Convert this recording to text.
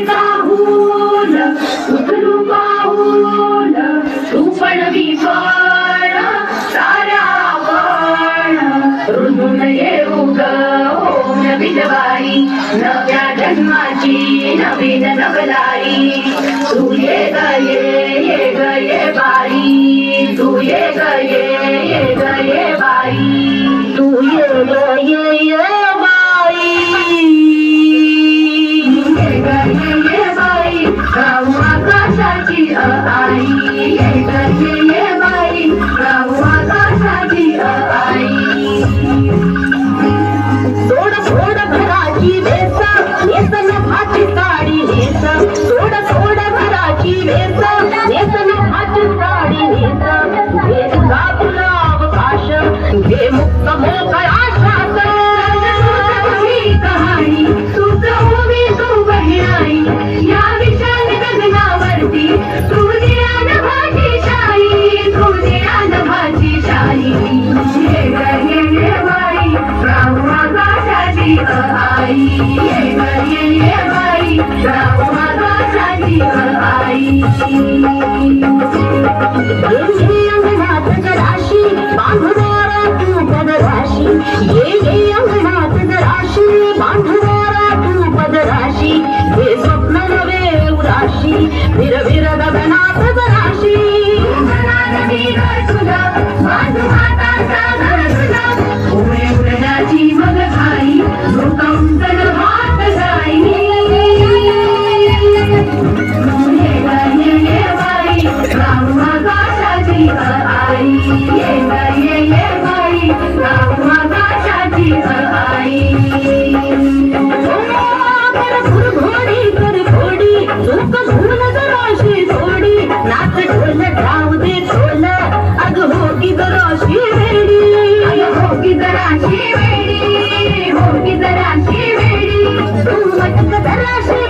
काहून उचलू पाऊल तू पण मी पण साऱ्या आपण रुजून येऊ ग ओम विधवाई नव्या जन्माची नवीन नवलाई तू ये ग ये बाई तू ये ग ये बाई तू ये ग ये बाई ये बाई गाऊ आकाशाची आई ये बाई गाऊ आकाशाची आई सोड सोड घराची वेस नेसन भाची साडी नेस सोड सोड घराची वेस नेसन भाची साडी नेस वेस का तुला अवकाश घे मुक्त मोकळा श्वास कहाणी तूच उभी तू बहिणाई या विशाल गगनावरती तू ज्ञान भाची शाही तू ज्ञान भाची शाही ये बाई राहू आकाशाची आई ये बाई राहू आकाशाची आई अंगणात जराशी बांधणारा तू पदराशी ये अंगणात जराशी बांधणारा तू पदराशी हे स्वप्न नवे उराशी विर विर गगनात जराशी तुझा बांधू हाताचा घर तुझा उमे उडण्याची मग घाई भूकंपन हात जाई ये बाई राहू आकाशाची आई ये बाई राहू आकाशाची आई घोडी कर घोडी चूक घुमन जराशी थोडी नाच ढोल ठाव दे ढोल अग हो की जराशी वेडी हो की जराशी वेडी हो की जराशी वेडी तू मटक जराशी